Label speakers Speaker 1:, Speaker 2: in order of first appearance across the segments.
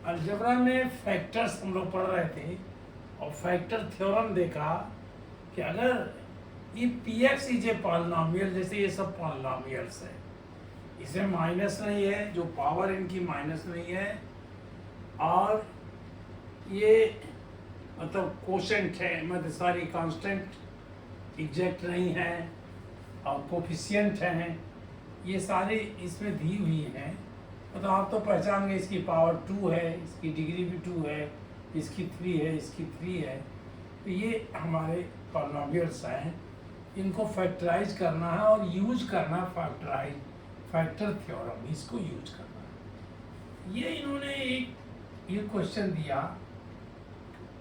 Speaker 1: Algebra में factors हम लोग पढ़ रहे थे और फैक्टर थ्योरम देखा कि अगर ये P x is a polynomial, जैसे ये सब पॉलिनॉमियल्स है, इसमें माइनस नहीं है, जो पावर इनकी माइनस नहीं है, और ये मतलब कोशेंट है, मतलब सारी कांस्टेंट एग्जैक्ट नहीं है, और कोफिशिएंट हैं, ये सारे इसमें दी हुई हैं। मतलब आप तो पहचान गए, इसकी पावर 2 है, इसकी डिग्री भी 2 है, इसकी 3 है, इसकी 3 है। तो ये हमारे पॉलिनॉमियल्स हैं, इनको फैक्टराइज करना है और यूज करना फैक्टर थ्योरम, इसको यूज करना है। ये इन्होंने एक ये क्वेश्चन दिया।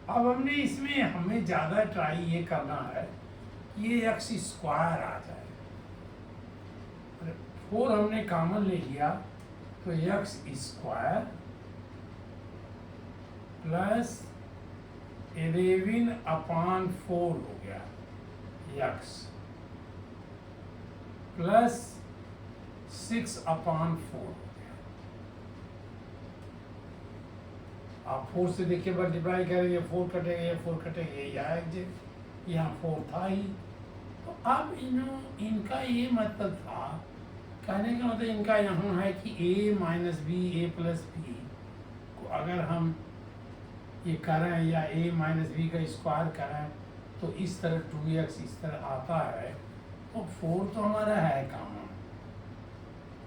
Speaker 1: अब हमने इसमें हमें ज़्यादा ट्राई ये करना है कि ये एक्स स्क्वायर आ जाए। 4 हमने कॉमन ले लिया तो एक्स स्क्वायर प्लस 11/4 हो गया, एक्स प्लस 6/4 हो गया। आप 4 से देखिए मल्टीप्लाई करेंगे, 4 कटेगा, ये 4 कटेगा, ये आएगा, यहाँ 4 था ही। तो अब इनका ये मतलब था, कहने का मतलब इनका यहाँ है कि a minus B, A plus B को अगर हम ये करें या a माइनस बी का स्क्वायर करें तो इस तरह 2x इस तरह आता है, तो 4 तो हमारा है कॉमन।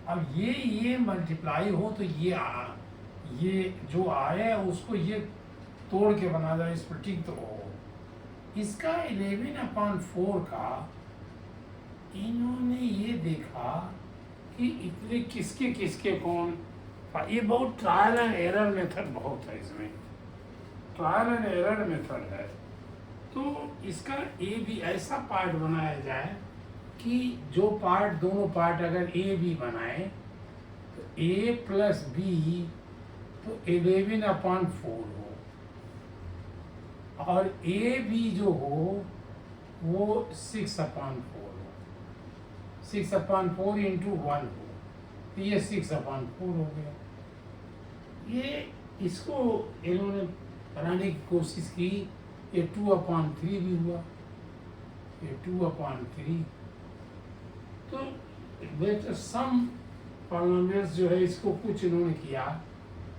Speaker 1: अब ये मल्टीप्लाई हो तो ये जो आए उसको ये तोड़ के बना जाए, इस पर टिक तो हो। इसका 11/4 का इन्होंने ये देखा कि इतने किसके किसके कौन, ये बहुत ट्रायल एंड एरर मेथड बहुत है, इसमें ट्रायल एंड एरर मेथड है। तो इसका ए बी ऐसा पार्ट बनाया जाए कि जो पार्ट, दोनों पार्ट अगर ए बी बनाए तो a प्लस बी तो 11/4 हो, और ए बी जो हो वो 6/4 हो, 6/4 इंटू 1 हो, तो ये 6/4 हो गया। ये इसको इन्होंने बनाने की कोशिश की, ये 2/3 भी हुआ, ये 2/3। तो बेटर सम पॉलिनॉमियल्स जो है, इसको कुछ इन्होंने किया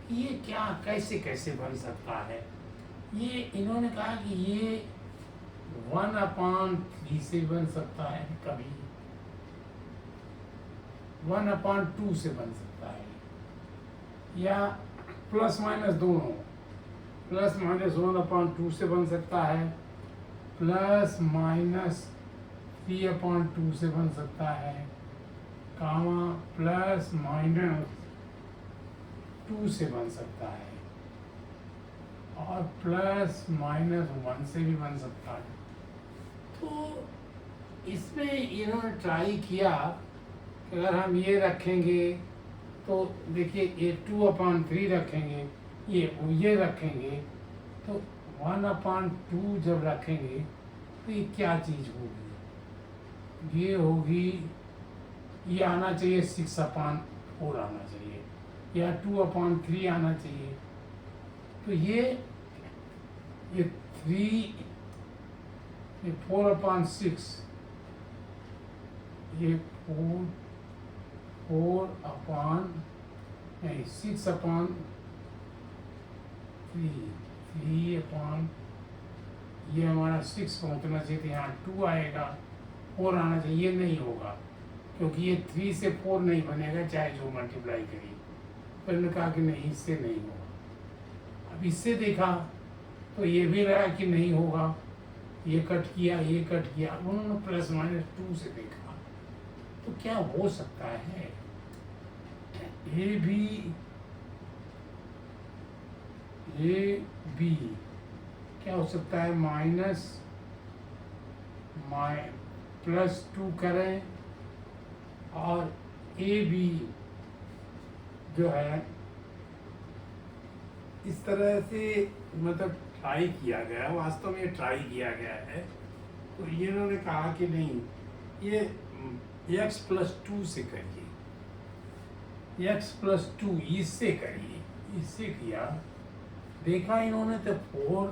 Speaker 1: कि ये क्या कैसे कैसे बन सकता है। ये इन्होंने कहा कि ये 1/3 से बन सकता है, कभी 1/2 से बन सकता है, या प्लस माइनस दोनों, प्लस माइनस 1/2 से बन सकता है, प्लस माइनस 3/2 से बन सकता है, कामा प्लस माइनस 2 से बन सकता है, और प्लस माइनस 1 से भी बन सकता है। तो इसमें इन्होंने ट्राई किया कि अगर हम ये रखेंगे तो देखिए, ये 2/3 रखेंगे, ये रखेंगे, तो 1/2 जब रखेंगे तो ये क्या चीज़ होगी, ये होगी, ये आना चाहिए 6/4 आना चाहिए, या 2/3 आना चाहिए। तो ये 3, ये 4/6, ये 6/3, 3 ये हमारा 6 पहुँचना चाहिए, यहाँ 2 आएगा, 4 आना चाहिए, ये नहीं होगा क्योंकि ये 3 से 4 नहीं बनेगा, चाहे जो मल्टीप्लाई करिए। पर मैंने कहा कि नहीं, इससे नहीं होगा। अब इससे देखा तो ये भी लगा कि नहीं होगा, ये कट किया, ये कट किया, उन्होंने प्लस माइनस 2 से देखा। तो क्या हो सकता है, ए बी क्या हो सकता है, +2 करें, और ए बी जो है इस तरह से मतलब ट्राई किया गया, वास्तव में ट्राई किया गया है। तो ये इन्होंने कहा कि नहीं, ये x + 2 से करिए, x + 2 इससे करिए, इससे किया, देखा इन्होंने तो 4,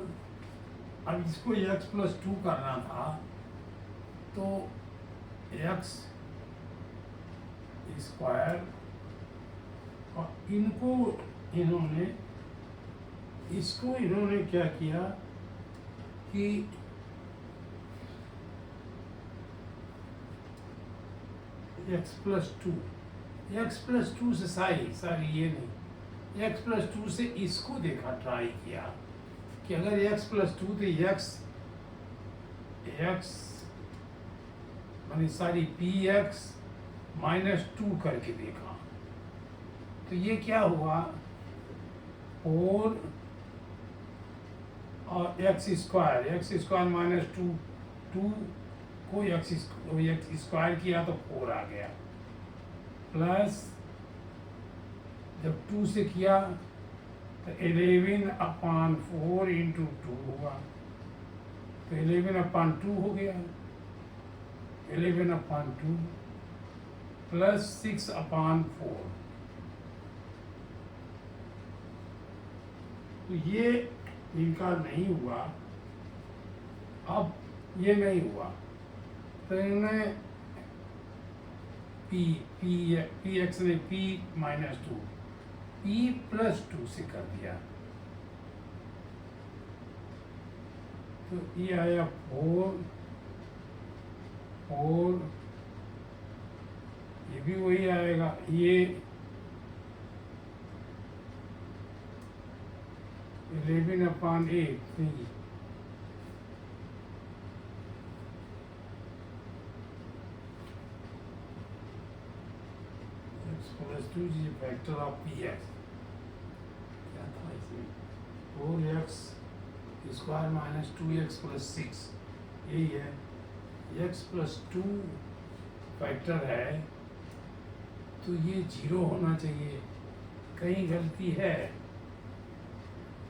Speaker 1: अब इसको x+2 करना था तो x स्क्वायर, और इसको इन्होंने क्या किया कि x+2 से सारी ये नहीं, x+2 से इसको देखा, ट्राई किया कि अगर x+2 तो x मानी सारी px -2 करके देखा, तो ये क्या हुआ, 4 और x स्क्वायर -2, 2 को x स्क्वायर किया तो 4 आ गया, प्लस जब 2 से किया तो 11/4 इंटू 2 हुआ, तो 11/2 हो गया, 11/2 प्लस 6/4, तो ये इनका नहीं हुआ। अब ये नहीं हुआ तो इन्होंने px ने p-2 p+2 से कर दिया, तो ये आया 4, ये भी वही आएगा, ये 11/8 नहीं, x+2 is a factor of px, क्या था इसमें, 4x स्क्वायर -2x + 6, यही है, x+2 फैक्टर है तो ये 0 होना चाहिए, कहीं गलती है,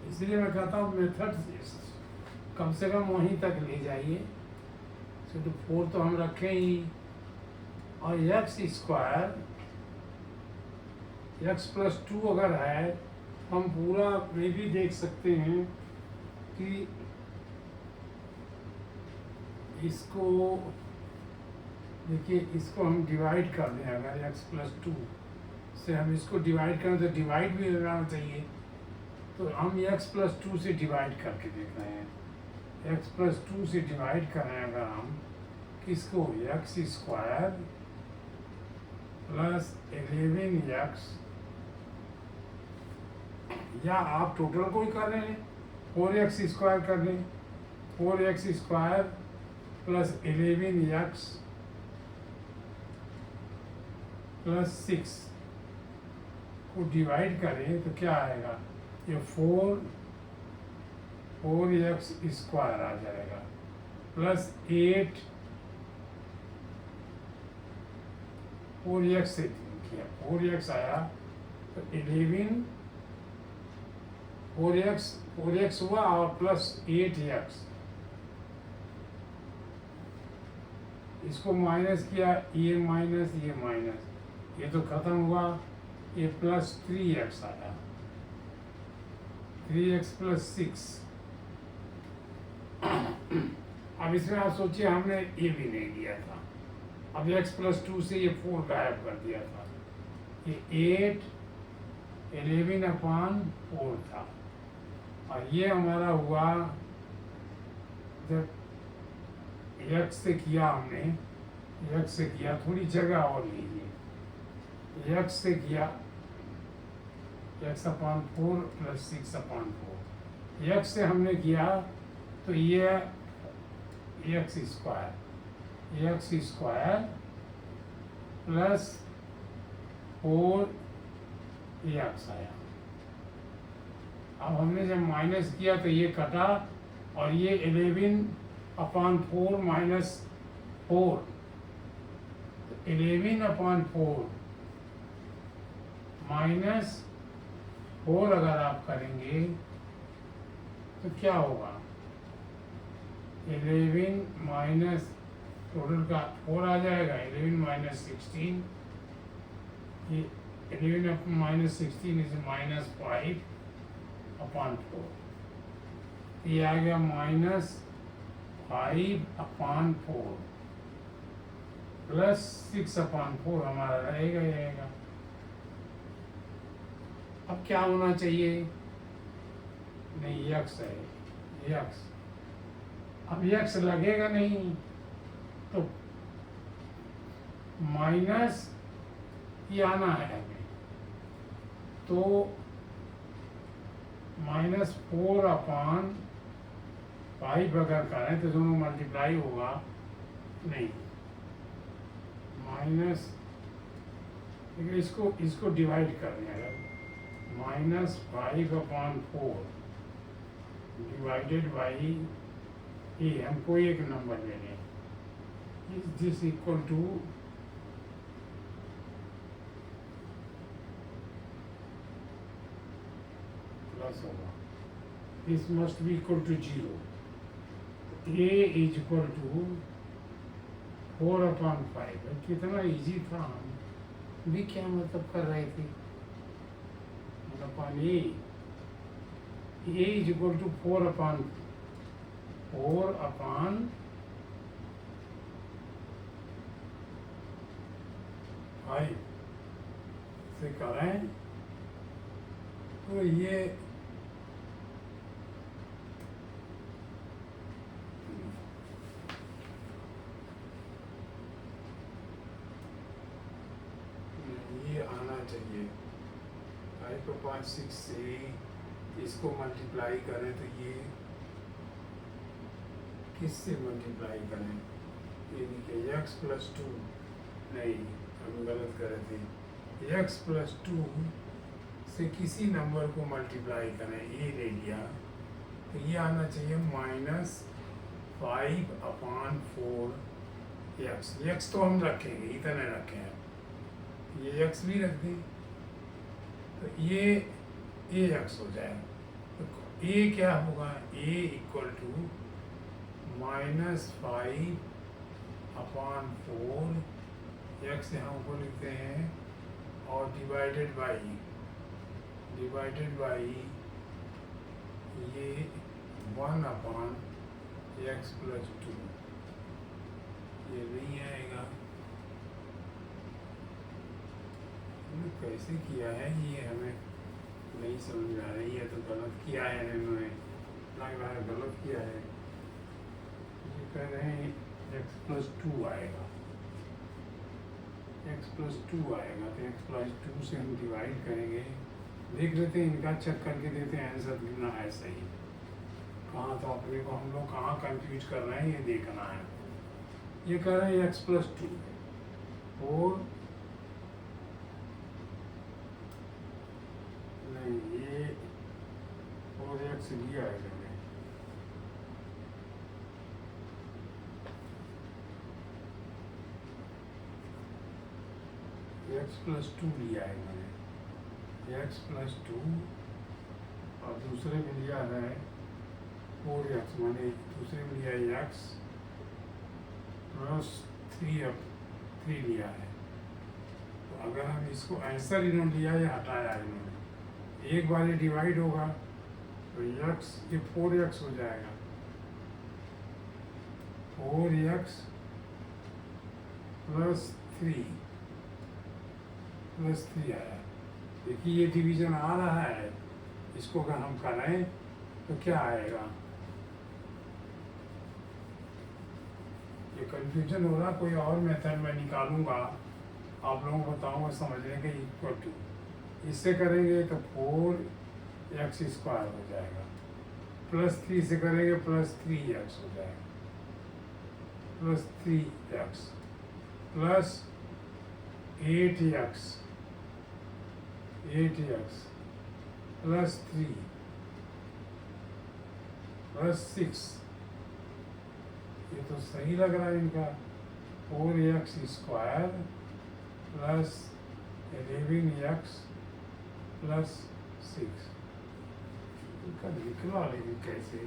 Speaker 1: इसलिए मैं कहता हूँ मेथड कम से कम वहीं तक ले जाइए, तो 4 तो हम रखें ही, और x+2 अगर है, हम पूरा में भी देख सकते हैं कि इसको देखिए, इसको हम डिवाइड कर दें, अगर x+2 से हम इसको डिवाइड करें तो डिवाइड भी लगाना चाहिए, तो हम x+2 से डिवाइड करके देख रहे हैं, x+2 से डिवाइड कर रहे हैं अगर हम किसको, x² प्लस 11x, या आप टोटल को ही कर रहे हैं, 4x² कर लें, 4x² प्लस 11x प्लस 6 को डिवाइड करें तो क्या आएगा, ये 4x² आ जाएगा, प्लस 8, 4x से किया, 4x आया तो 11, 4x हुआ और प्लस 8x, इसको माइनस किया, ये माइनस, ये तो खत्म हुआ, ये प्लस 3x आया, 3x + 6, अब इसमें आप सोचिए हमने ये भी नहीं दिया था, अब x+2 से ये 4 गायब कर दिया था, ये 8 11/4 था, और ये हमारा हुआ जब x से किया हमने, x से किया, थोड़ी जगह और लीजिए, x से किया x/4 + 6/4, x से हमने किया तो ये x² प्लस 4x आया, अब हमने जब माइनस किया तो ये कटा, और ये 11/4 - 4, 11/4 -4 अगर आप करेंगे तो क्या होगा, 11 माइनस टोटल का 4 आ जाएगा, 11 - 16, ये 11 upon minus 16 is minus 5 upon 4. ये आ गया माइनस 5 अपॉन 4 प्लस 6 अपॉन 4 हमारा रहेगा ही रहेगा। अब क्या होना चाहिए? नहीं, यक्स है, यक्स। अब यक्स लगेगा नहीं तो माइनस ये आना है हमें, तो -4/5 अगर करें तो दोनों मल्टीप्लाई होगा नहीं, माइनस, इसको डिवाइड करने अगर -5/4 डिवाइडेड बाई ये, हमको एक नंबर लेने, is this equal to plus होगा, this must be equal to 0। A is equal to 4/5। कितना इजी था, हम भी क्या मतलब कर रहे थे, मतलब ए इज इक्वल टू 4/5 से करें तो ये आना चाहिए 5/6 से इसको मल्टीप्लाई करें तो ये किससे मल्टीप्लाई करें, ये देखिए x+2, नहीं हम गलत कर रहे थे, x+2 से किसी नंबर को मल्टीप्लाई करें, ये ले लिया तो ये आना चाहिए -5/4x। x तो हम रखेंगे, इतने रखे हैं, ये x भी रख दें तो ये ax हो जाए। तो a क्या होगा, a इक्वल टू -5/4 x यहाँ ऊपर लिखते हैं और डिवाइडेड बाई ये 1/x+2, ये नहीं आएगा। कैसे किया है ये हमें नहीं समझ आ रही है, तो गलत किया है इन्होंने, लग रहा है गलत किया है। ये कह रहे हैं x+2 आएगा, x+2 आएगा तो x+2 से हम डिवाइड करेंगे। देख लेते हैं, इनका चेक करके देते हैं आंसर कितना है सही, कहाँ तो अपने को हम लोग कहाँ कंफ्यूज कर रहे हैं ये देखना है। ये कह रहे हैं x+2 और नहीं, ये और x लिया है मैंने, x+2 लिया है मैंने, x+2 और दूसरे में लिया है 4x, मैंने दूसरे में लिया है x+3 लिया है। तो अगर हम इसको आंसर इन्होंने लिया या हटाया इन्होंने, एक बार ये डिवाइड होगा तो x ये 4x हो जाएगा, 4x+3 आया। देखिए ये डिवीजन आ रहा है, इसको अगर हम करें तो क्या आएगा, ये कंफ्यूजन हो रहा, कोई और मेथड मैं निकालूंगा, आप लोगों को बताऊंगा समझने के। इक्वल टू इससे करेंगे तो 4x² हो जाएगा, +3 से करेंगे +3x हो जाएगा, +3x +8x +3 +6, ये तो सही लग रहा है इनका, 4x² +11x +6। इनका निकला, लेकिन कैसे,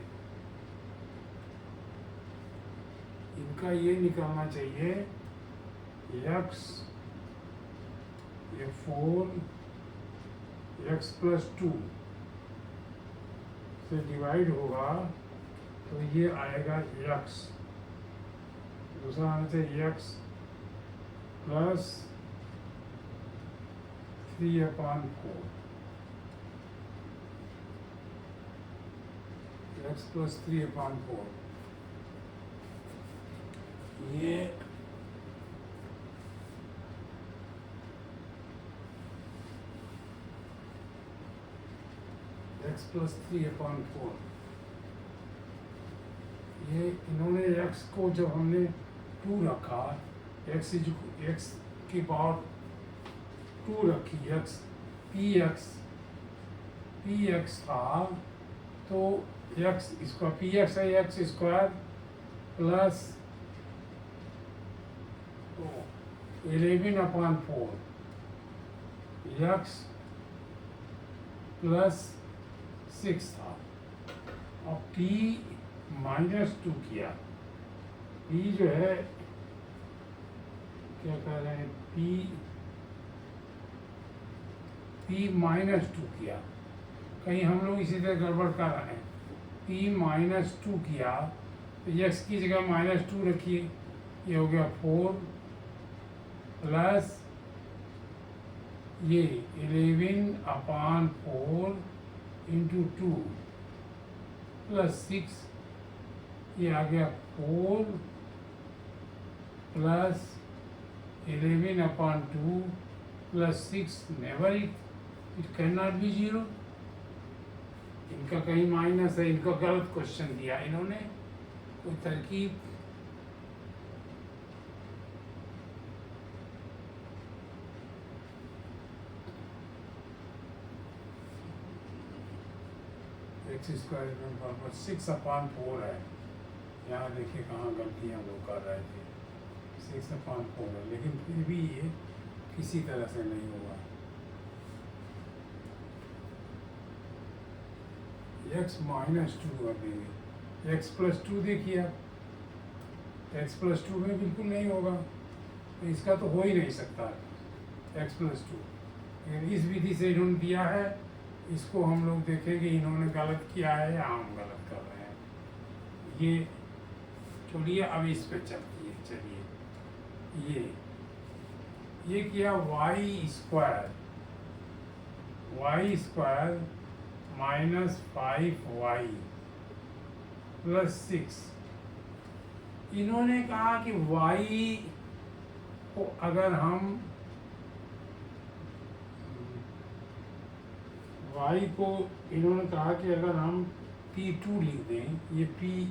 Speaker 1: इनका ये निकालना चाहिए x ये 4 x प्लस 2 से डिवाइड होगा तो ये आएगा x, दूसरा आना चाहिए x प्लस 3/4, x प्लस 3/4 ये x प्लस 3/4 ये इन्होंने x को जब हमने 2 रखा, x की पावर 2 रखी, px था तो x स्क्वायर px है x square plus 11/4 x plus 6 था। और p -2 किया, p जो है क्या कह रहे हैं, p -2 किया, कहीं हम लोग इसी तरह गड़बड़ कर रहे हैं। p -2 किया तो x की जगह -2 रखिए, ये हो गया 4 प्लस ये 11/4 इंटू 2 प्लस 6, ये आ गया 4 plus 11/2 plus 6, never it can not be 0। इनका कहीं माइनस है, इनका गलत क्वेश्चन दिया इन्होंने, कोई तरकीब। x स्क्वायर 6/4 है, यहाँ देखिए कहाँ गलतियाँ वो कर रहे थे, 6/4 है, लेकिन फिर भी ये किसी तरह से नहीं होगा। x -2 अभी x प्लस 2 देखिए आप, x प्लस 2 में बिल्कुल नहीं होगा, तो इसका तो हो ही नहीं सकता x प्लस 2। लेकिन इस विधि से इन्होंने दिया है, इसको हम लोग देखेंगे इन्होंने गलत किया है या हम गलत कर रहे हैं। ये छोड़िए, अब इस पे चलती है, चलिए ये किया y स्क्वायर -5y प्लस 6। इन्होंने कहा कि y को अगर हम y को इन्होंने कहा कि अगर हम p2 लिख दें, ये py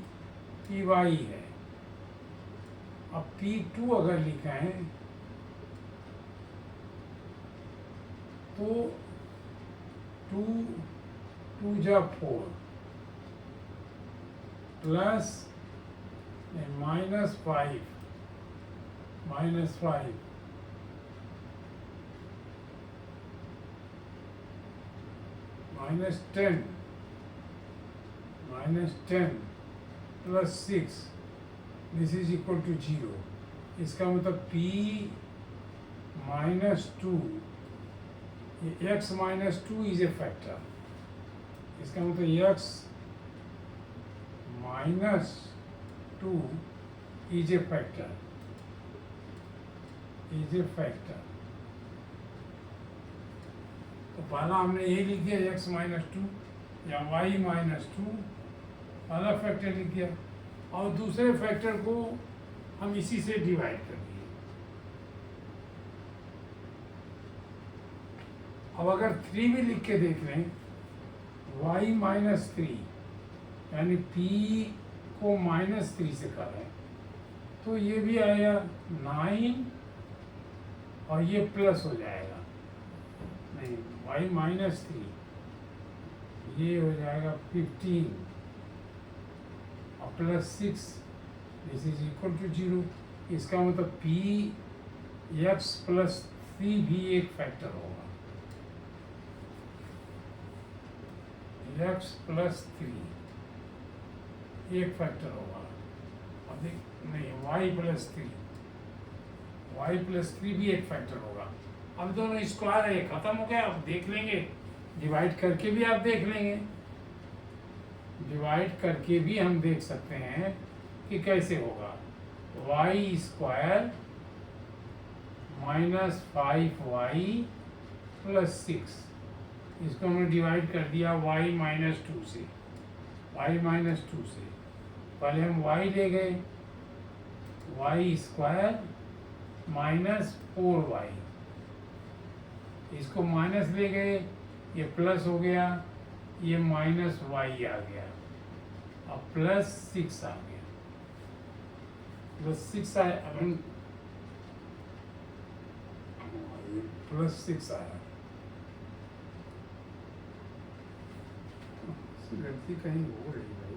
Speaker 1: है, अब p2 अगर लिखें तो 2 जा 4 plus -5 -10 plus 6, this is equal to 0। इसका मतलब p -2, ये x -2 इज ए फैक्टर, इसका मतलब x -2 इज ए फैक्टर, तो पहला हमने यही लिख दिया x -2 या y -2, पहला फैक्टर लिख दिया, और दूसरे फैक्टर को हम इसी से डिवाइड कर दिए। अब अगर 3 भी लिख के देख लें, y -3 यानी p को -3 से करें तो ये भी आएगा 9 और ये प्लस हो जाएगा, नहीं y -3 ये हो जाएगा 15 और plus 6, this is equal to 0। इसका मतलब p x प्लस 3 भी एक फैक्टर होगा, x प्लस 3 एक फैक्टर होगा। अब देख नहीं, y प्लस 3 भी एक फैक्टर होगा, अब दोनों स्क्वायर है, खत्म हो गया। अब देख लेंगे, डिवाइड करके भी आप देख लेंगे, डिवाइड करके भी हम देख सकते हैं कि कैसे होगा। Y square minus 5y plus 6, इसको हमने डिवाइड कर दिया y माइनस 2 से, y माइनस 2 से। पहले हम y ले गए, वाई स्क्वायर माइनस 4y, इसको माइनस ले गए, ये प्लस हो गया, ये माइनस y आ गया, अब प्लस 6 आ गया, प्लस 6 आया। अब हम प्लस 6 आया, गलती कहीं हो रही भाई।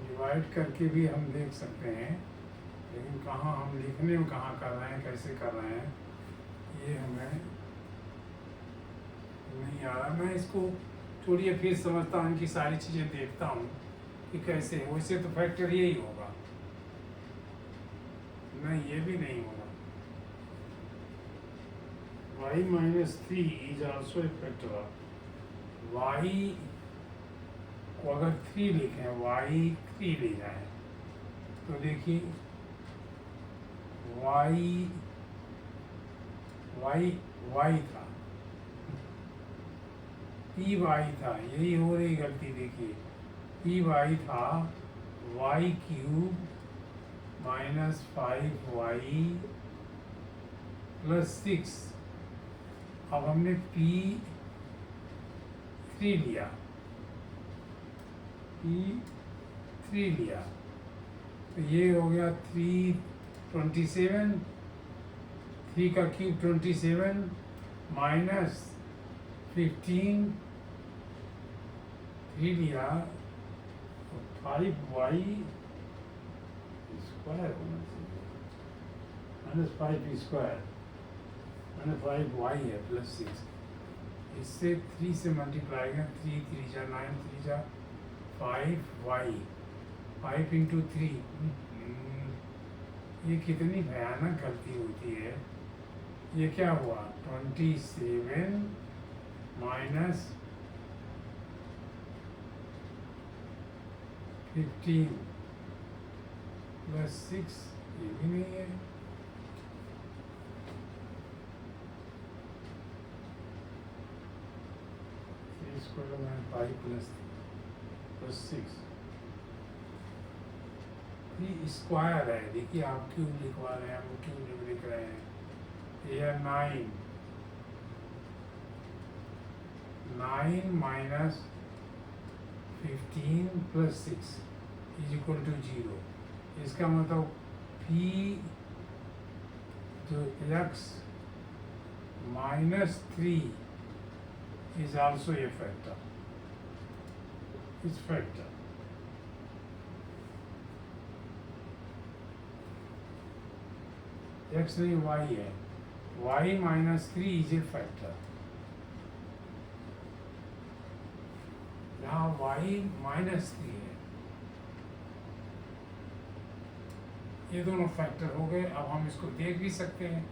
Speaker 1: डिवाइड करके भी हम देख सकते हैं, लेकिन कहाँ हम लिखने में कहाँ कर रहे हैं, कैसे कर रहे हैं, ये हमें नहीं आ रहा। मैं इसको छोड़िए, फिर समझता हूँ, इनकी सारी चीज़ें देखता हूँ कि कैसे। वैसे तो फैक्टर यही होगा, नहीं ये भी नहीं होगा। y minus 3 is also a factor of y को अगर 3 लिखें, y 3 ले जाए तो देखिए y था, py था, यही हो रही गलती। देखिए py था y cube minus 5y plus 6। अब हमने P3 लिया, तो ये हो गया 327, 3 का क्यूब 27 माइनस 15, 3 लिया तो 5y स्क्वायर होना चाहिए, माइनस 5 स्क्वायर माइनस 5y है प्लस 6। इससे 3 से मल्टीप्लाई करें, 3 3 जा 9, 3 जा 5y, 5 इंटू 3। ये कितनी भयानक गलती होती है। ये क्या हुआ, 27 माइनस 15 प्लस 6, ये भी नहीं है। स्क्वायर में 5 प्लस 6 स्क्वायर है। देखिए आप क्यूब लिखवा रहे हैं, हम क्यूब लिख रहे हैं। यह 9 minus 15 plus 6 is equal to 0। इसका मतलब p जो x minus 3 is also a factor, is factor। x नहीं y है, y minus 3 is a factor। यहाँ y minus 3 है, ये दोनों फैक्टर हो गए। अब हम इसको देख भी सकते हैं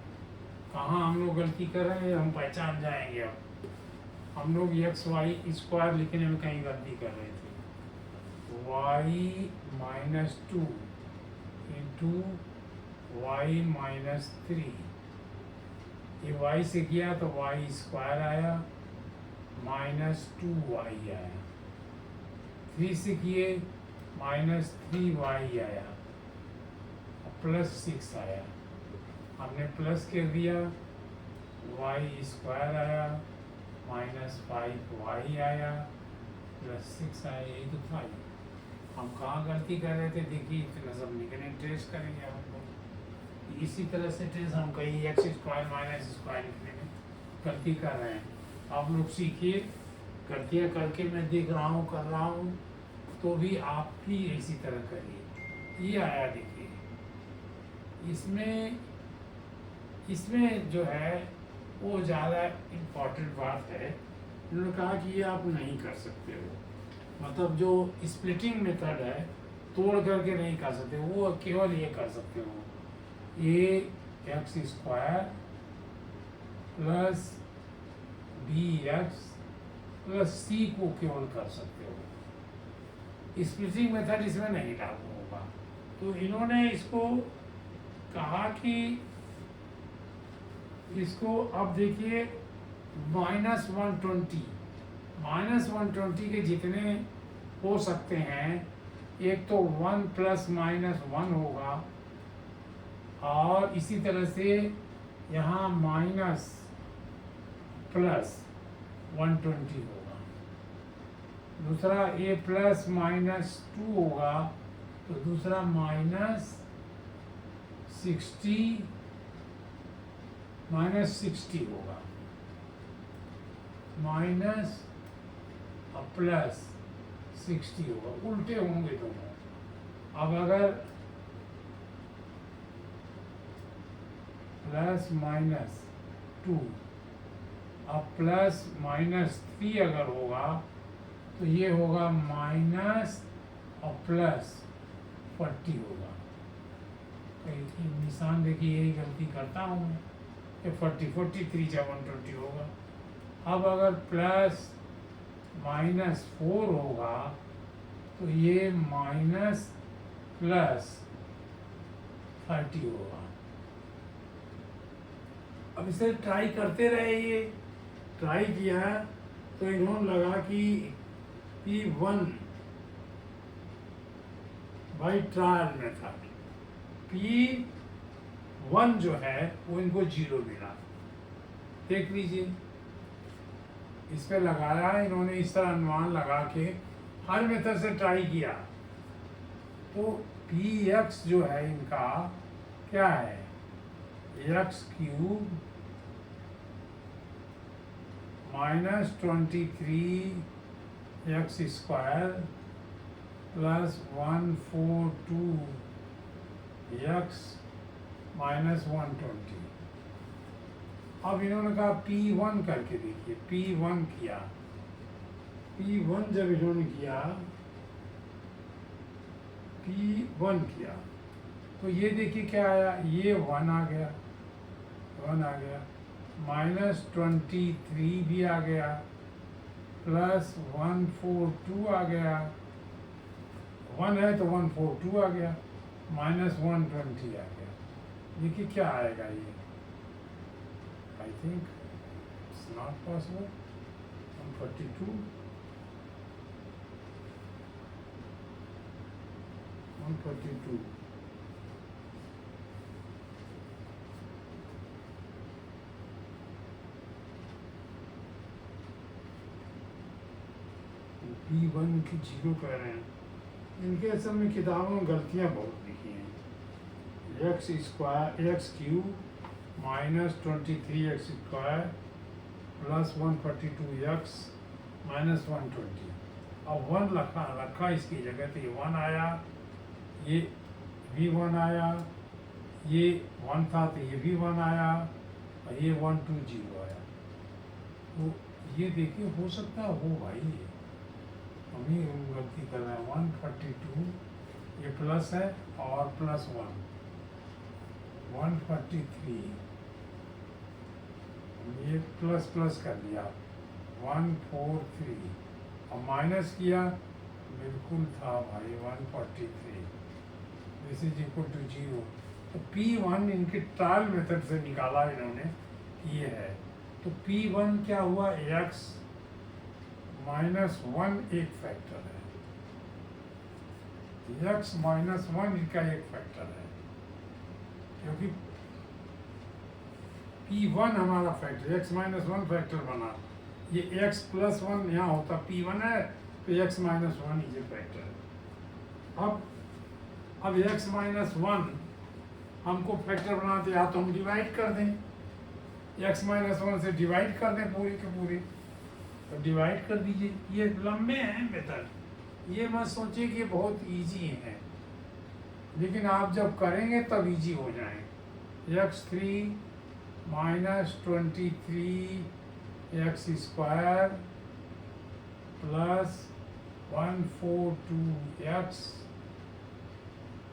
Speaker 1: कहाँ हम लोग गलती कर रहे हैं, हम पहचान जाएंगे। अब हम लोग एक्स वाई स्क्वायर लिखने में कहीं गलती कर रहे थे। y minus 2 into Y minus 3, ये y से किया तो y स्क्वायर आया माइनस 2y आया, 3 से किए माइनस 3y आया, प्लस 6 आया। हमने प्लस कर दिया, y स्क्वायर आया माइनस 5y आया प्लस 6 आया। यही तो था। हम कहाँ गलती कर रहे थे, देखिए इतना सब लिखने ट्रेस करेंगे हम लोग। इसी तरह से ट्रेस हम कहीं एक्स स्क्वायर माइनस स्क्वायर लिखने में गलती कर रहे हैं। आप लोग सीखिए, गलतियाँ करके मैं देख रहा हूँ, कर रहा हूँ, तो भी आप भी इसी तरह करिए। ये आया देखिए, इसमें जो है वो ज़्यादा इम्पोर्टेंट बात है। उन्होंने कहा कि ये आप नहीं कर सकते हो, मतलब जो स्प्लिटिंग मेथड है तोड़ करके नहीं कर सकते, वो केवल ये कर सकते हो। ये x square plus b x plus c को केवल कर सकते हो। स्प्लिटिंग मेथड इसमें नहीं लागू होगा। तो इन्होंने इसको कहा कि इसको अब देखिए -120 के जितने हो सकते हैं, एक तो 1 + -1 होगा और इसी तरह से यहाँ माइनस प्लस 120 होगा। दूसरा a +-2 होगा, तो दूसरा -60 होगा, माइनस प्लस 60 होगा, उल्टे होंगे दोनों। अब अगर +-2 अब +-3 अगर होगा तो ये होगा माइनस और प्लस 40 होगा। तो निशान देखिए, यही गलती करता हूँ मैं, ये 43 × 120 होगा। अब अगर +-4 होगा तो ये -+30 होगा। अब इसे ट्राई करते रहे, ये ट्राई किया तो इन्होंने लगा कि P1 by trial method, P1 जो है वो इनको 0 मिला। देख लीजिए, इस पे लगाया इन्होंने, इस तरह अनुमान लगा के हर मेथड से ट्राई किया। तो Px जो है इनका क्या है, x³ -23x² + 142x -120। अब इन्होंने कहा P1 करके देखिए, P1 किया, P1 जब इन्होंने किया, P1 किया तो ये देखिए क्या आया, ये 1 आ गया, -23 भी आ गया, +142 आ गया, 1 है तो 142 आ गया, -120 आ गया। देखिए क्या आएगा ये, I think it's not possible, 142, 142, P1 की 0 कह रहे हैं। इनके असल में किताबों में गलतियाँ बहुत लिखी हैं। x³ -23x² + 142x -120। अब 1 रखा इसकी जगह, तो ये 1 आया, ये भी 1 आया, ये 1 था तो ये भी 1 आया, और ये 120 आया। तो ये देखिए, हो सकता हो भाई, हम ही गलती कर रहे हैं। 142 ये प्लस है और +1, 143 ये प्लस कर दिया, 143 और माइनस किया, बिल्कुल था भाई 143, दिस इज इक्वल टू 0। तो P1 इनके ट्रायल मेथड से निकाला इन्होंने, ये है। तो P1 क्या हुआ, x -1 एक फैक्टर है, x -1 इनका एक फैक्टर है, क्योंकि P1 हमारा फैक्टर, x -1 फैक्टर बना, ये x +1 यहाँ होता, P1 है तो x -1 इज ए फैक्टर। अब x -1 हमको फैक्टर बनाते, या तो हम डिवाइड कर दें, x -1 से डिवाइड कर दें पूरे के पूरे, तो डिवाइड कर दीजिए। ये लंबे हैं मेथड, ये मत सोचिए कि बहुत इजी है, लेकिन आप जब करेंगे तब इजी हो जाएंगे। x³ -23x² + 142x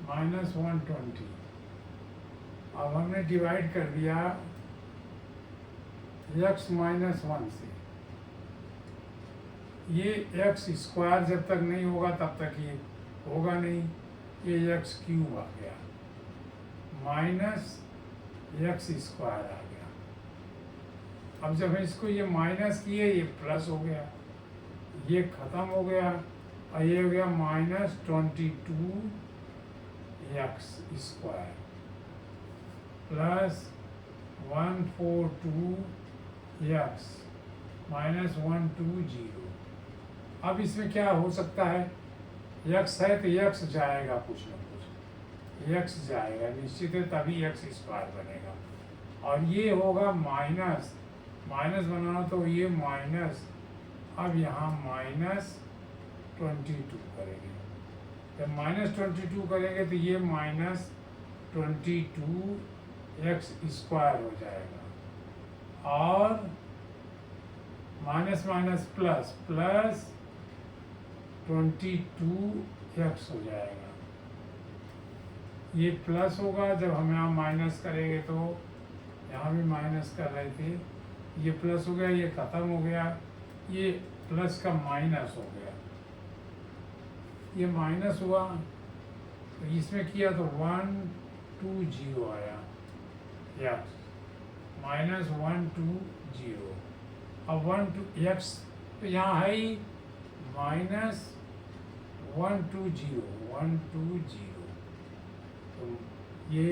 Speaker 1: -120 अब हमने डिवाइड कर दिया x माइनस 1 से। ये x स्क्वायर जब तक नहीं होगा तब तक ये होगा नहीं, ये x क्यूब आ गया माइनस x स्क्वायर आ गया। अब जब इसको ये माइनस किए ये प्लस हो गया, ये खत्म हो गया और ये हो गया minus 22 x square plus 142 x minus 120। अब इसमें क्या हो सकता है, x है तो x जाएगा, कुछ ना कुछ x जाएगा निश्चित है, तभी x स्क्वायर बनेगा। और ये होगा माइनस, माइनस बनाना तो ये माइनस, अब यहाँ माइनस 22 करेंगे। जब माइनस 22 करेंगे तो ये माइनस 22 x स्क्वायर हो जाएगा और minus minus plus plus 22 x हो जाएगा। ये प्लस होगा, जब हम यहाँ माइनस करेंगे तो यहाँ भी माइनस कर रहे थे, ये प्लस हो गया, ये खत्म हो गया, ये प्लस का माइनस हो गया, ये माइनस हुआ तो इसमें किया तो 120 आया x माइनस 120। अब 1 तो यहाँ है ही माइनस 120 तो ये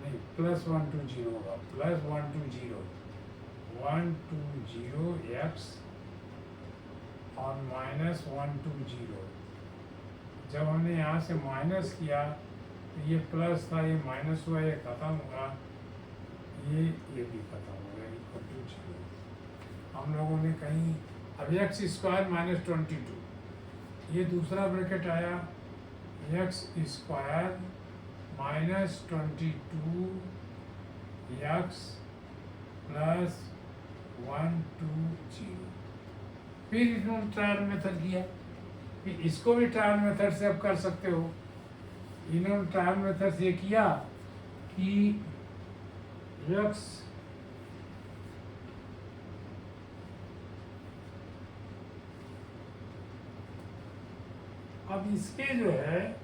Speaker 1: नहीं प्लस 120 होगा, प्लस 120 x और माइनस 120। जब हमने यहाँ से माइनस किया तो ये प्लस था, ये माइनस हुआ, ये खत्म हुआ, ये भी खत्म हो गया, इक्वल टू 0। हम लोगों ने कहीं अब x स्क्वायर माइनस 22, ये दूसरा ब्रैकेट आया x square minus 22 x plus 120। फिर इन्होंने ट्रायल मेथड किया, फिर इसको भी ट्रायल मेथड से अब कर सकते हो। इन्होंने ट्रायल मेथड से किया कि x अब इसके जो है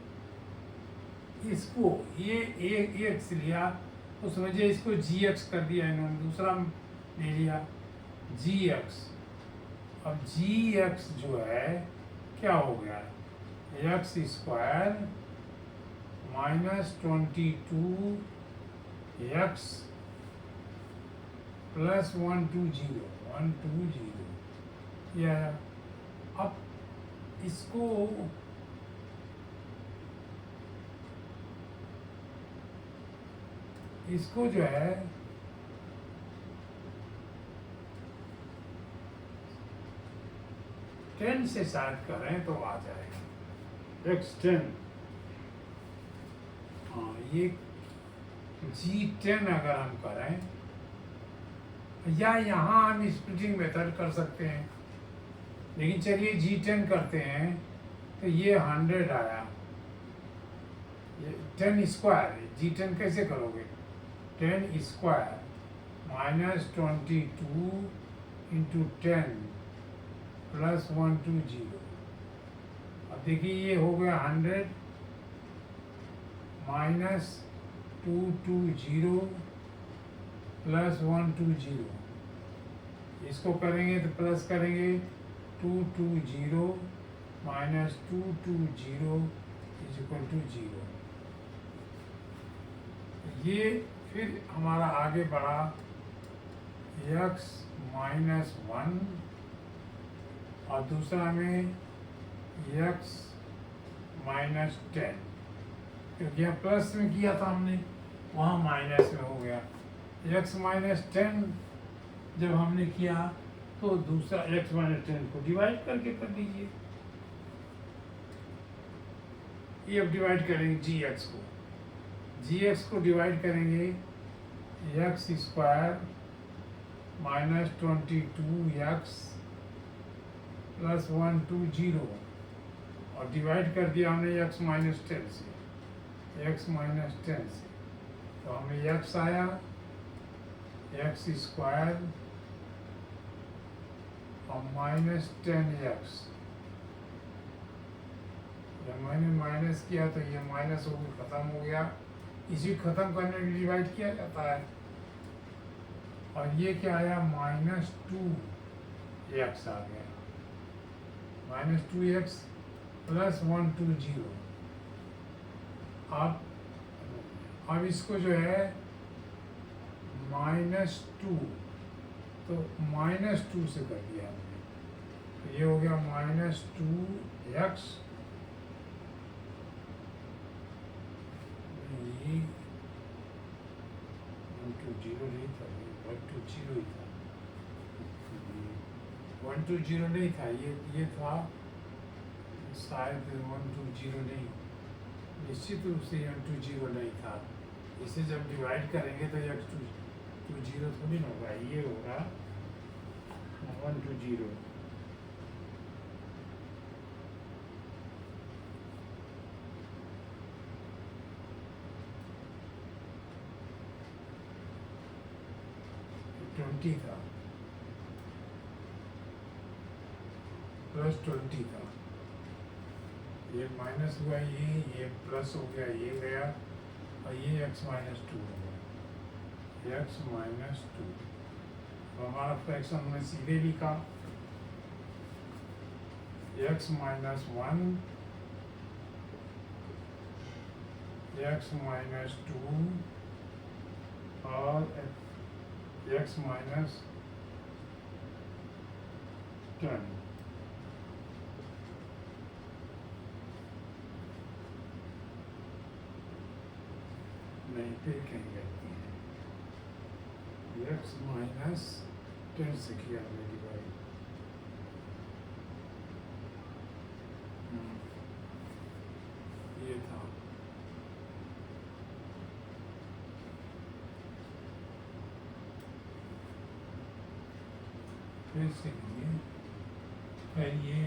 Speaker 1: इसको ये x लिया तो समझिए इसको gx कर दिया इन्होंने, दूसरा ले लिया gx। अब gx जो है क्या हो गया, x square minus 22 x plus 120 ये आया। अब इसको जो है टेन से शायद करें तो आ जाएगा x10। हाँ ये g10 अगर हम करें या यहाँ हम स्प्लिटिंग मेथड कर सकते हैं, लेकिन चलिए g10 करते हैं तो ये 100 आया, ये 10 स्क्वायर, g10 कैसे करोगे, 10 स्क्वायर माइनस 22 इंटू 10 प्लस 120। अब देखिए ये हो गया 100 माइनस 220 प्लस 120। इसको करेंगे तो प्लस करेंगे 220 माइनस 220 इज इक्वल टू 0। ये फिर हमारा आगे बढ़ा x माइनस 1 और दूसरा में x माइनस 10, क्योंकि यहाँ प्लस में किया था हमने, वहाँ माइनस में हो गया। x माइनस 10 जब हमने किया तो दूसरा x माइनस 10 को डिवाइड करके कर दीजिए। ये अब डिवाइड करेंगे gx को डिवाइड करेंगे x square minus 22x plus 120 और डिवाइड कर दिया हमने x माइनस 10 से, x माइनस 10 से। तो हमें x आया x स्क्वायर और -10x। जब मैंने माइनस किया तो ये माइनस हो गया, खत्म हो गया। इसी खत्म करने के लिए डिवाइड किया जाता है। और ये क्या आया, -2x आ गया, -2x + 120। अब इसको जो है -2, तो -2 से कर दिया हमने, तो ये हो गया -2x। ये 120 नहीं था, 120 ही था, 120 नहीं था, ये था शायद 120 नहीं, निश्चित रूप से 120 नहीं था। इसे जब डिवाइड करेंगे तो x20 थोड़ी ना होगा, ये होगा 120। ट्वेंटी था, +20 था, ये माइनस हुआ, ये प्लस हो गया, ये गया, और ये x -2 हो गया, x -2। तो हमारा फ्रैक्शन हमने सीधे लिखा, x - 1 x -2 और x -10। नहीं, फिर कहीं गलती है, x -10 से किया हमने डिवाइड। ये था, फिर से लिए, फिर ये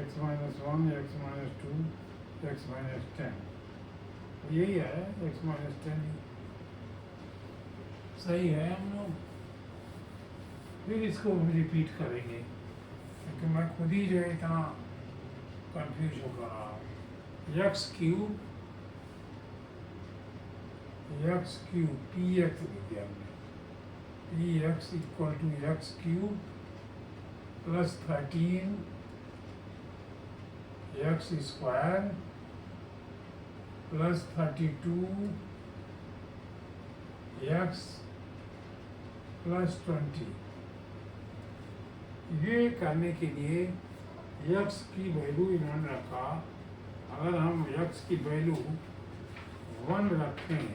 Speaker 1: x - 1 x -2 x -10, यही है, x -10 सही है। हम लोग फिर इसको रिपीट करेंगे, क्योंकि मैं खुद ही जो है इतना कंफ्यूज हो कर रहा हूँ। x³ px लिख दिया हमने, px = x³ + 13 x² + 32 x + 20। ये करने के लिए x की वैल्यू इन्होंने रखा, अगर हम x की वैल्यू 1 रखें,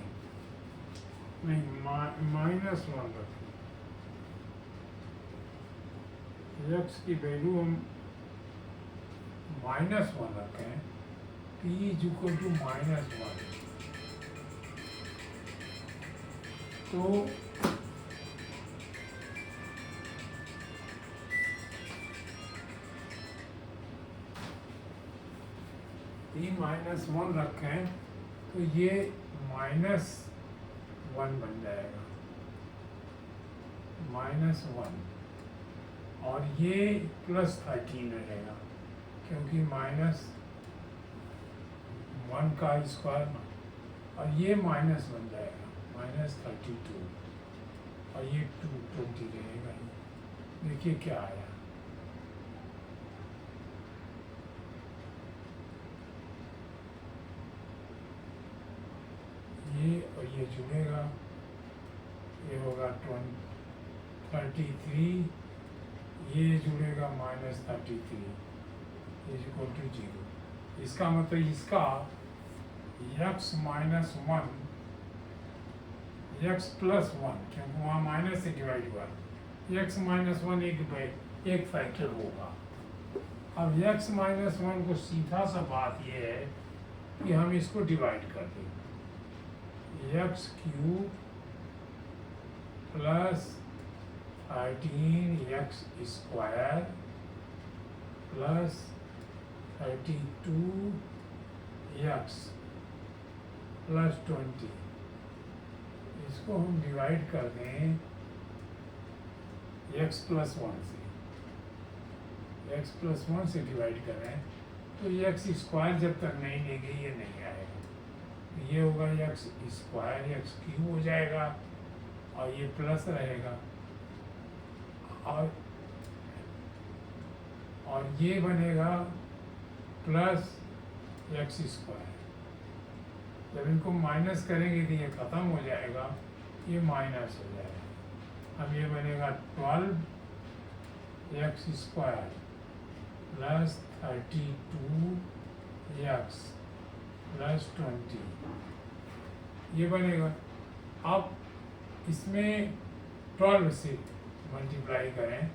Speaker 1: नहीं -1 रखें, x की वैल्यू हम -1 रखें, p = -1, तो p -1 रखें तो ये -1 बन जाएगा, -1, और ये +13 रहेगा, क्योंकि -1 का स्क्वायर, और ये माइनस बन जाएगा, -32, और ये 220 रहेगा। देखिए क्या आया, ये और ये जुड़ेगा, ये होगा 33, ये जुड़ेगा -33 = 0। इसका मतलब इसका x - 1 x + 1, क्योंकि वहाँ माइनस से डिवाइड हुआ, x - 1 एक फैक्टर होगा। अब x - 1 को सीधा सा बात यह है कि हम इसको डिवाइड कर दें, x³ + 13x² + 32x + 20। इसको हम डिवाइड कर दें x प्लस वन से, x प्लस वन से डिवाइड करें तो एक्स स्क्वायर जब तक नहीं लेंगे ये नहीं आएगा। ये होगा एक्स स्क्वायर, एक्स क्यूब हो जाएगा और ये प्लस रहेगा और ये बनेगा प्लस एक्स स्क्वायर। जब इनको माइनस करेंगे तो ये ख़त्म हो जाएगा, ये माइनस हो जाएगा। अब ये बनेगा 12 x square plus 32 x plus 20 ये बनेगा। अब इसमें 12 से मल्टीप्लाई करें,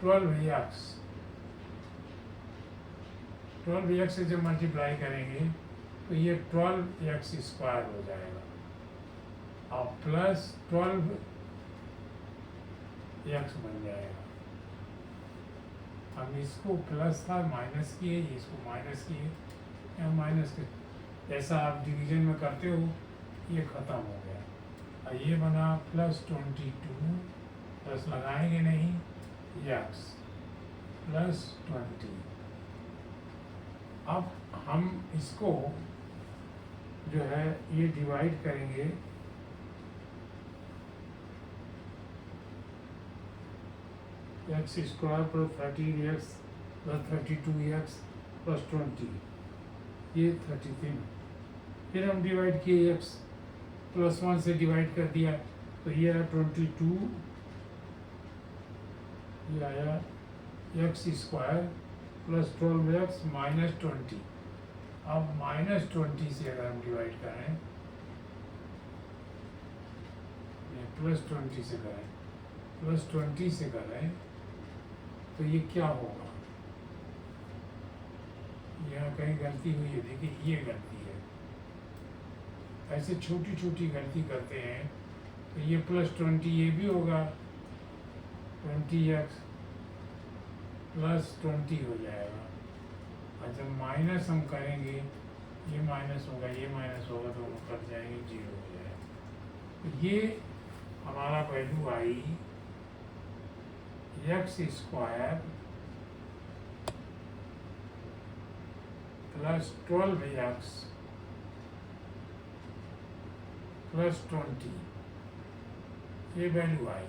Speaker 1: 12 एक्स से जब मल्टीप्लाई करेंगे तो ये 12 एक्स स्क्वायर हो जाएगा और प्लस 12 एक्स बन जाएगा। हम इसको प्लस था माइनस किए, इसको माइनस किए या माइनस के, जैसा आप डिवीजन में करते हो ये ख़त्म हो गया और ये बना प्लस 22 प्लस लगाएंगे नहीं एक्स प्लस 20। अब हम इसको जो है ये डिवाइड करेंगे x square plus 13 x plus 32 x plus 20 ये 33। फिर हम डिवाइड किए एक्स प्लस वन से डिवाइड कर दिया तो ये आया 22, ये आया x square plus 12 x minus 20। अब माइनस 20 से अगर हम डिवाइड करें, प्लस 20 से करें, प्लस 20 से करें तो ये क्या होगा? यहाँ कहीं गलती हुई है, देखिए ये गलती है। ऐसे छोटी छोटी गलती करते हैं तो ये प्लस 20 ये भी होगा 20x प्लस 20 हो जाएगा और जब माइनस हम करेंगे ये माइनस होगा, ये माइनस होगा तो वो कट जाएंगे, 0 हो जाएगा। तो ये हमारा वैल्यू आई x square plus 12 x plus 20 ये वैल्यू आई।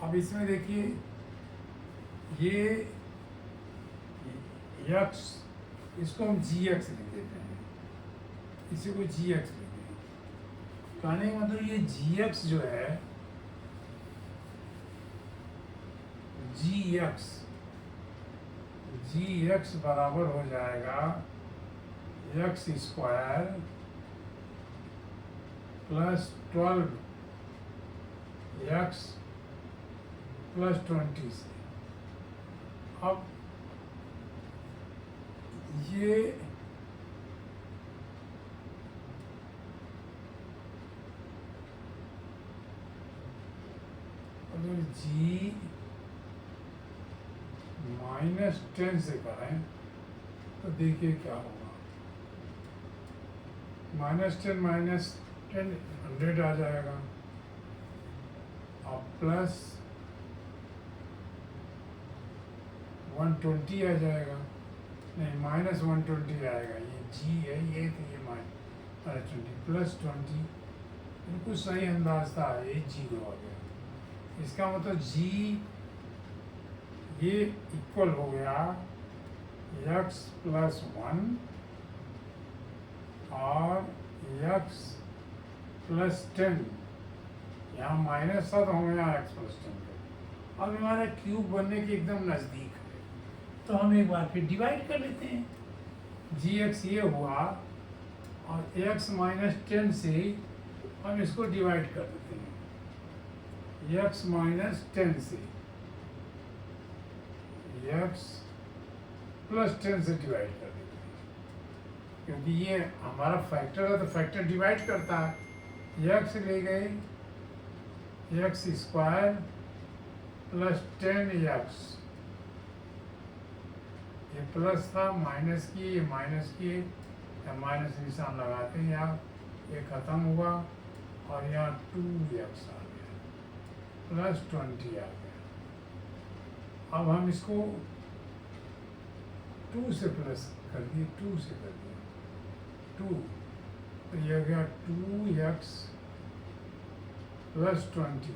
Speaker 1: अब इसमें देखिए ये एक्स, इसको हम जी एक्स लिख देते हैं, इसी को जी एक्स लिखते हैं। कहने का मतलब ये जी एक्स जो है, जी एक्स बराबर हो जाएगा x square plus 12 x plus 20 से। अब ये अगर जी माइनस 10 से करें तो देखिए क्या होगा। -10 -10 100 आ जाएगा और प्लस 120 आ जाएगा, नहीं -120 आएगा। ये जी है, ये तो ये -20 प्लस 20 बिल्कुल सही अंदाज था, ये 0 आ गया। इसका मतलब जी ये इक्वल हो गया x प्लस 1 और x प्लस 10, यहाँ माइनस था तो हो गया x प्लस 10। अब हमारा क्यूब बनने के एकदम नज़दीक है तो हम एक बार फिर डिवाइड कर लेते हैं। जी एक्स ये हुआ और x माइनस 10 से हम इसको डिवाइड कर देते हैं, x माइनस 10 से x प्लस 10 से डिवाइड कर देते हैं, क्योंकि ये हमारा फैक्टर है तो फैक्टर डिवाइड करता है। x ले गए x स्क्वायर प्लस 10x, ये प्लस था, माइनस किए, ये माइनस किए, या माइनस निशान लगाते हैं यहाँ, ये खत्म हुआ और यहाँ 2x आ गया, प्लस 20 आ गया। अब हम इसको 2 से प्लस कर दिए, 2 से कर दिए, 2, तो ये गया 2x प्लस 20।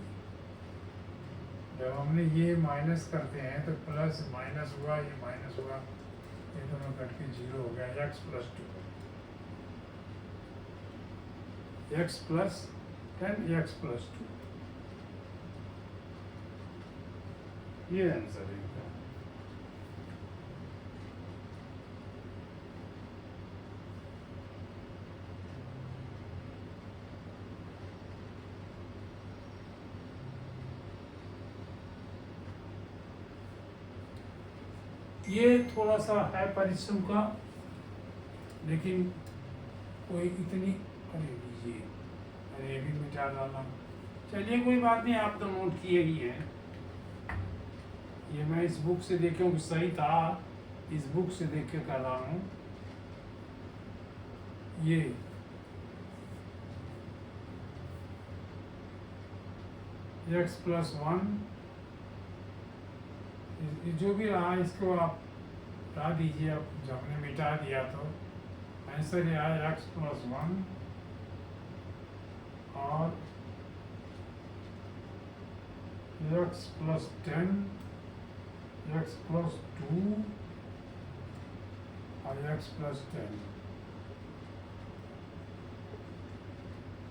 Speaker 1: जब हमने ये माइनस करते हैं तो प्लस माइनस हुआ, ये माइनस हुआ, ये दोनों कट के 0 हो गया, x plus 2, x plus 10, x plus 2, ये आंसर है इनका। ये थोड़ा सा है परिश्रम का, लेकिन कोई इतनी, अरे लीजिए, अरे ये भी मिटा डाला, चलिए कोई बात नहीं, आप तो नोट किए ही हैं। ये मैं इस बुक से देखे हूँ, सही था, इस बुक से देख के कर रहा हूँ। ये x प्लस 1, जो भी रहा इसको आप हटा दीजिए। अब जब हमने मिटा दिया तो आंसर ये आया x प्लस 1 और x प्लस 10, x प्लस 2 और x प्लस 10।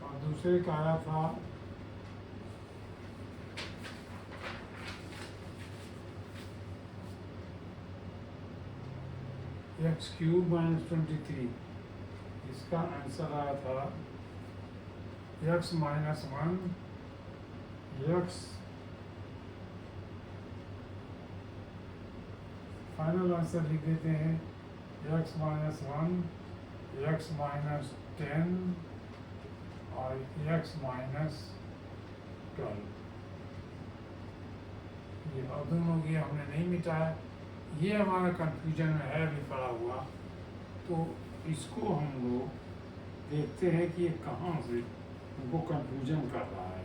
Speaker 1: और दूसरे का आया था x क्यूब माइनस 23, इसका आंसर आया था x minus 1, x final answer लिख देते हैं, x माइनस 1, x माइनस 10 और x माइनस 12। ये दोनों की हमने नहीं मिटाया, ये हमारा कंफ्यूजन में है अभी पड़ा हुआ, तो इसको हम लोग देखते हैं कि ये कहाँ से हमको कंफ्यूजन कर रहा है।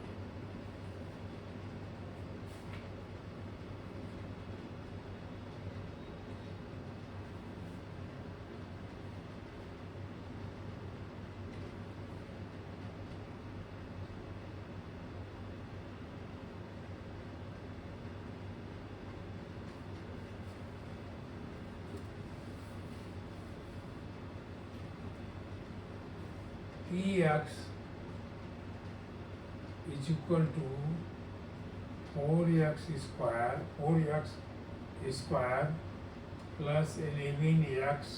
Speaker 1: Px is equal to 4x square plus 11x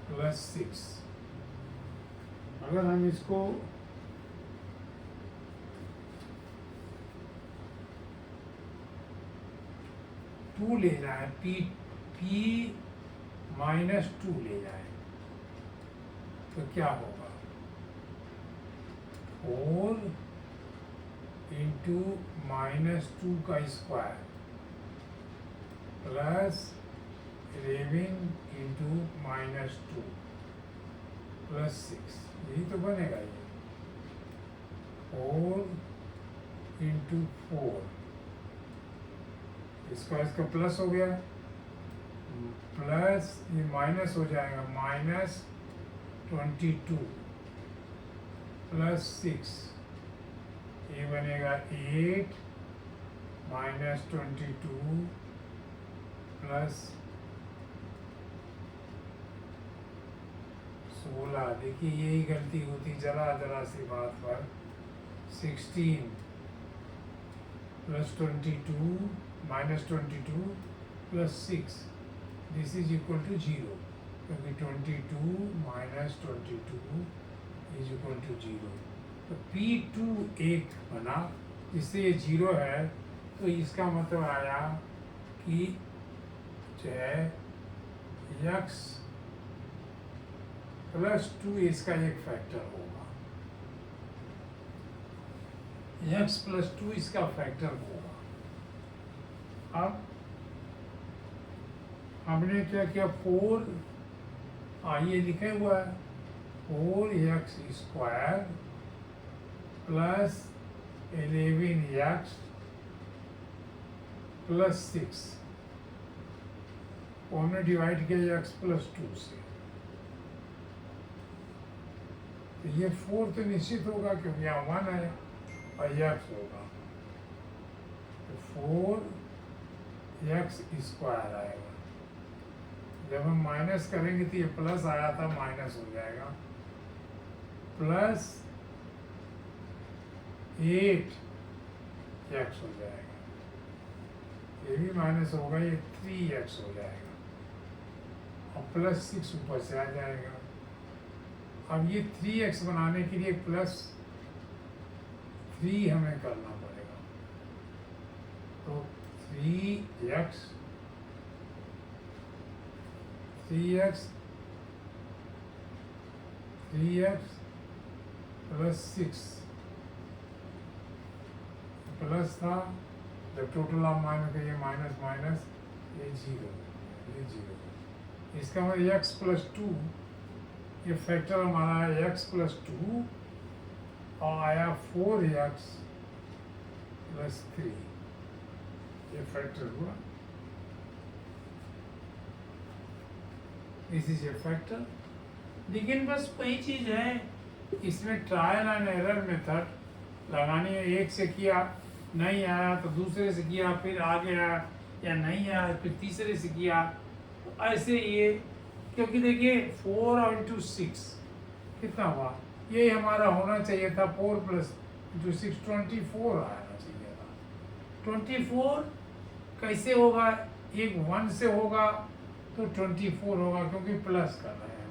Speaker 1: plus 6। अगर हम इसको टू ले जाए, p माइनस 2 ले जाए तो क्या होगा? 4 इंटू माइनस 2 का square plus 11 into minus 2 plus 6, यही तो बनेगा ये। 4 इंटू 4, इसका प्लस हो गया, प्लस ये माइनस हो जाएगा, माइनस 22 प्लस 6, ये बनेगा 8 माइनस 22 प्लस 16। देखिए यही गलती होती जरा जरा सी बात पर। 16 plus 22 minus 22 plus 6, this is equal to 0, क्योंकि 22 माइनस 22 इज इक्वल टू 0। तो P2 एक बना, जिससे ये 0 है, तो इसका मतलब आया कि जो है x प्लस 2 इसका एक फैक्टर होगा, x प्लस 2 इसका फैक्टर होगा। अब हमने क्या किया, 4 ये लिखे हुआ है 4x² प्लस 11x प्लस 6 को हमने डिवाइड किया x प्लस 2 से। तो ये 4 तो निश्चित होगा क्योंकि यहाँ 1 है और x होगा, तो 4x² आएगा। जब हम माइनस करेंगे तो ये प्लस आया था माइनस हो जाएगा, प्लस 8x हो जाएगा, ये भी माइनस होगा, ये 3x हो जाएगा और प्लस 6 ऊपर से आ जाएगा। अब ये 3x बनाने के लिए प्लस 3 हमें करना पड़ेगा, तो 3x प्लस 6 प्लस था, जब टोटल आप माइनस करिए माइनस माइनस ये 0, इसका मतलब x प्लस 2, ये फैक्टर हमारा है x प्लस 2 और आया 4x प्लस 3, ये फैक्टर हुआ। This is a factor. लेकिन बस वही चीज़ है, इसमें ट्रायल एंड एरर मेथड लगानी है। एक से किया नहीं आया तो दूसरे से किया, फिर आ गया या नहीं आया फिर तीसरे से किया, तो ऐसे ये, क्योंकि देखिए 4 इंटू 6 कितना हुआ, ये हमारा होना चाहिए था 4 प्लस इंटू 6 24 आना चाहिए था। 24 कैसे होगा, एक 1 से होगा तो 24 होगा क्योंकि प्लस कर रहे हैं,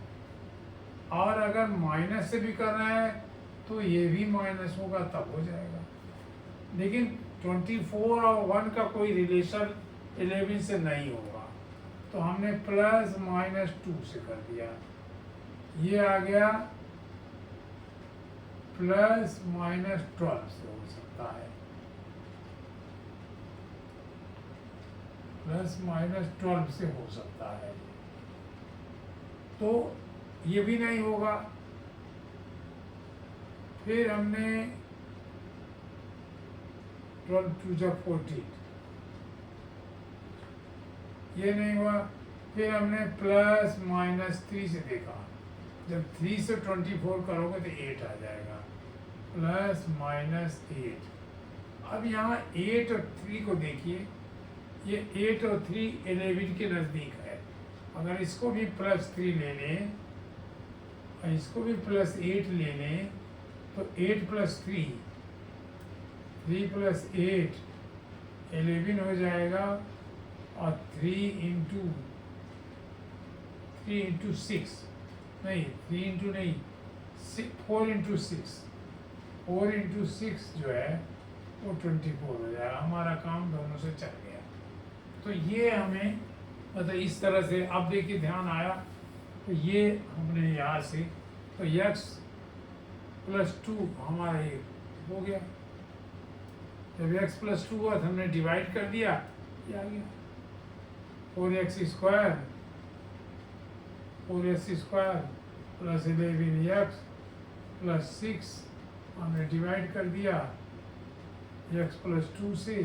Speaker 1: और अगर माइनस से भी कर रहे हैं तो ये भी माइनस होगा तब हो जाएगा। लेकिन 24 और 1 का कोई रिलेशन 11 से नहीं होगा, तो हमने प्लस माइनस 2 से कर दिया, ये आ गया प्लस माइनस 12 से हो सकता है, प्लस माइनस 12 से हो सकता है, तो ये भी नहीं होगा। फिर हमने 12 2 जा 14, ये नहीं हुआ। फिर हमने प्लस माइनस 3 से देखा, जब 3 से 24 करोगे तो 8 आ जाएगा, प्लस माइनस 8। अब यहाँ 8 और 3 को देखिए, ये 8 और 3 11 के नज़दीक है, अगर इसको भी प्लस 3 ले लें और इसको भी प्लस 8 ले लें तो 8 प्लस 3 प्लस 8 11 हो जाएगा, और 3 इंटू 6 नहीं, 3 इंटू नहीं 4 इंटू 6 जो है वो 24 हो जाएगा। हमारा काम दोनों से चल गया। तो ये हमें मतलब इस तरह से, अब देखिए ध्यान आया, तो ये हमने यहाँ से तो x प्लस 2 हमारा ये हो गया, जब x प्लस 2 हुआ तो हमने डिवाइड कर दिया, ये आ गया 4x² प्लस 11x प्लस 6 हमने डिवाइड कर दिया x प्लस 2 से,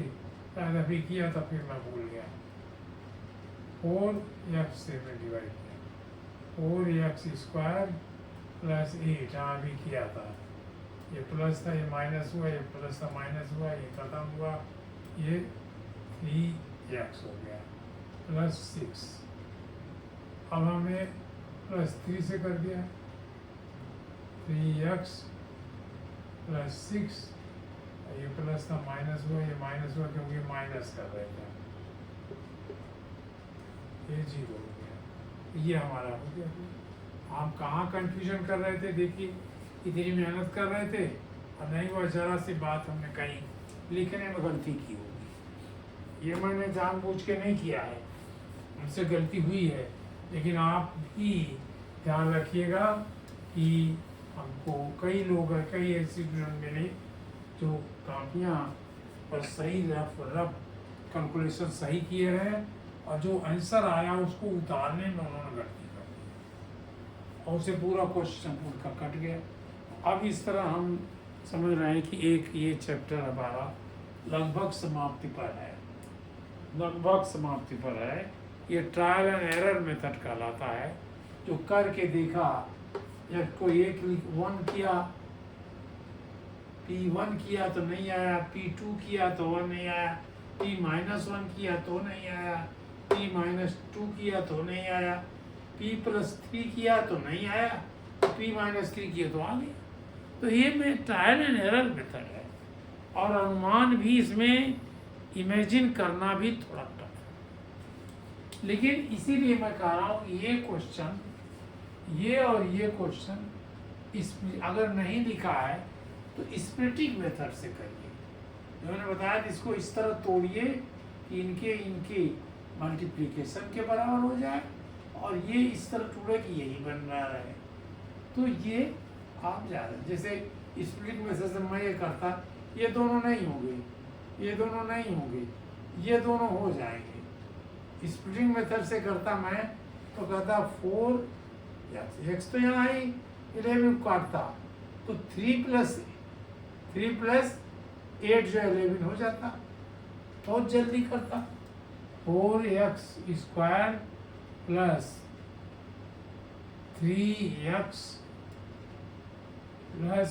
Speaker 1: शायद अभी किया था फिर मैं भूल गया, 4x से मैं डिवाइड किया, 4x² प्लस 8, हाँ अभी किया था, ये प्लस था ये माइनस हुआ, ये प्लस था माइनस हुआ, ये खत्म हुआ, ये 3x हो गया प्लस 6। अब हमने प्लस 3 से कर दिया, 3x प्लस 6, ये प्लस था माइनस हुआ, ये माइनस हुआ क्योंकि माइनस कर रहे थे, ये 0 हो गया, ये हमारा हो गया। हम कहाँ कंफ्यूजन कर रहे थे, देखिए इतनी मेहनत कर रहे थे और नहीं हुआ, जरा सी बात हमने कहीं लिखने में गलती की होगी, ये मैंने जानबूझ के नहीं किया है, मुझसे गलती हुई है, लेकिन आप भी ध्यान रखिएगा कि हमको कई लोग हैं, कई ऐसे स्टूडेंट मिले जो कापियाँ पर सही रफ कैलकुलेशन सही किए हैं और जो आंसर आया उसको उतारने में उन्होंने गलती कर दी और उसे पूरा क्वेश्चन उनका कट गया। अब इस तरह हम समझ रहे हैं कि एक ये चैप्टर हमारा लगभग समाप्ति पर है, लगभग समाप्ति पर है। ये ट्रायल एंड एरर मेथड कहलाता है, जो करके देखा या कोई एक 1 किया, P1 किया तो नहीं आया, P2 किया तो 1 नहीं आया, P-1 किया तो नहीं आया, P-2 किया तो नहीं आया, P+3 किया तो नहीं आया, P-3 किया तो आ गया। तो ये में ट्रायल एंड एरर मेथड है और अनुमान भी इसमें इमेजिन करना भी थोड़ा टफ है। लेकिन इसीलिए मैं कह रहा हूँ ये क्वेश्चन, ये और ये क्वेश्चन इस अगर नहीं लिखा है तो स्प्लिटिंग मेथड से करिए। जो मैंने बताया इसको इस तरह तोड़िए कि इनके मल्टीप्लिकेशन के बराबर हो जाए और ये इस तरह टूटे कि यही बन रहा है। तो ये आप ज़्यादा जैसे स्प्लिटिंग मेथड से मैं ये करता, ये दोनों नहीं होंगे, ये दोनों नहीं होंगे, ये दोनों हो जाएंगे। स्प्लिटिंग मेथड से करता मैं तो कहता 4 x तो यहाँ आई 11 काटता तो 3 + 8 जो 11 हो जाता, बहुत जल्दी करता। 4x² + 3x प्लस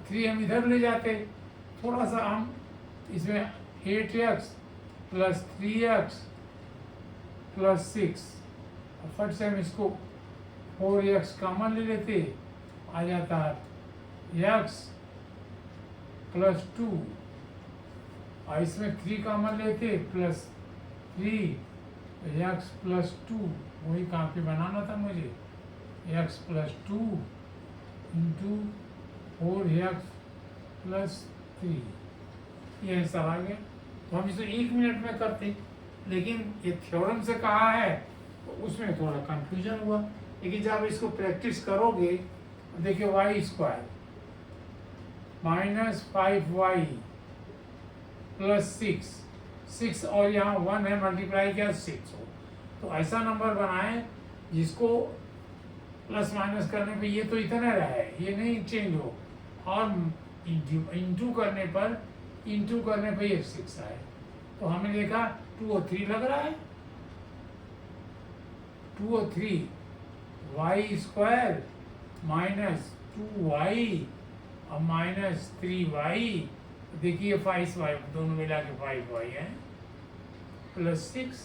Speaker 1: 3 हम इधर ले जाते, थोड़ा सा हम इसमें 8x + 3x + 6 और फट से हम इसको 4x कॉमन ले लेते, आ जाता है x + 2 और इसमें 3 कॉमन लेते +3 x + 2, वही कॉपी बनाना था मुझे, x + 2 × 4x + 3, ये आंसर आ गया। तो हम इसे 1 मिनट में करते, लेकिन ये थ्योरम से कहा है तो उसमें थोड़ा कंफ्यूजन हुआ। लेकिन जब इसको प्रैक्टिस करोगे देखिए y² -5y + 6 और यहाँ 1 है, मल्टीप्लाई किया 6 हो। तो ऐसा नंबर बनाएं जिसको प्लस माइनस करने पे ये तो इतना रहे, ये नहीं चेंज हो, और इंटू करने पर ये 6 आए। तो हमने देखा 2 और 3 लग रहा है, 2 और 3 y² -2y और -3y, देखिए 5y दोनों मिला के 5y है +6।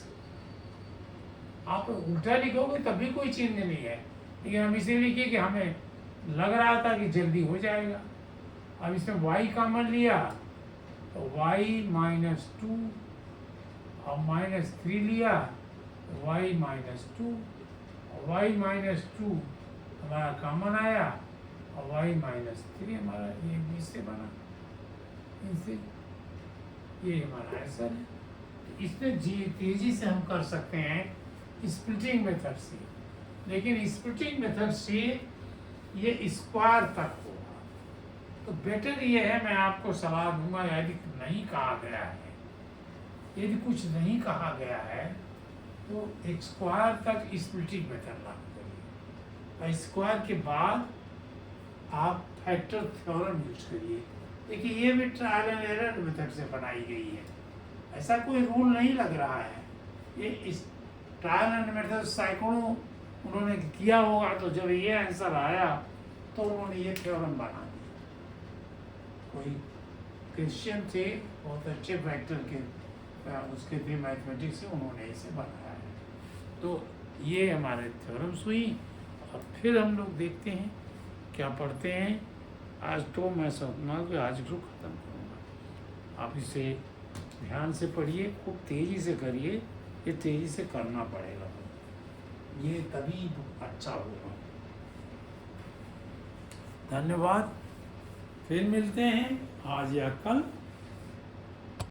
Speaker 1: आप उल्टा लिखोगे तभी कोई चेंज नहीं है, लेकिन हम इसे लिखिए कि हमें लग रहा था कि जल्दी हो जाएगा। अब इसमें y कॉमन लिया तो y -2 और -3 लिया तो y -2 और y -2 हमारा कॉमन आया और y -3 हमारा ये इससे बना, इनसे ये हमारा आंसर है। तो इसमें तेजी से हम कर सकते हैं स्प्लिटिंग मेथड से, लेकिन स्प्लिटिंग मेथड से ये स्क्वायर तक होगा। तो बेटर ये है, मैं आपको सलाह दूंगा, यदि नहीं कहा गया है, यदि कुछ नहीं कहा गया है तो एक स्क्वायर तक स्प्लिटिंग मेथड लागू करिए और स्क्वायर के बाद आप फैक्टर थ्योरम यूज करिए। देखिए ये भी ट्रायल एंड एरर मेथड से बनाई गई है, ऐसा कोई रूल नहीं लग रहा है। ये इस ट्रायल एंड मेथड सैकड़ों उन्होंने किया होगा, तो जब ये आंसर आया तो उन्होंने ये थ्योरम बना दिया। कोई क्रिश्चियन थे, बहुत अच्छे फैक्टर के उसके थे मैथमेटिक्स से, उन्होंने इसे बनाया है। तो ये हमारे थ्योरम्स हुई। और फिर हम लोग देखते हैं क्या पढ़ते हैं। आज तो मैं समझूंगा कि आज को ख़त्म करूँगा। आप इसे ध्यान से पढ़िए, खूब तेज़ी से करिए, ये तेज़ी से करना पड़ेगा, ये तभी अच्छा होगा। धन्यवाद, फिर मिलते हैं आज या कल।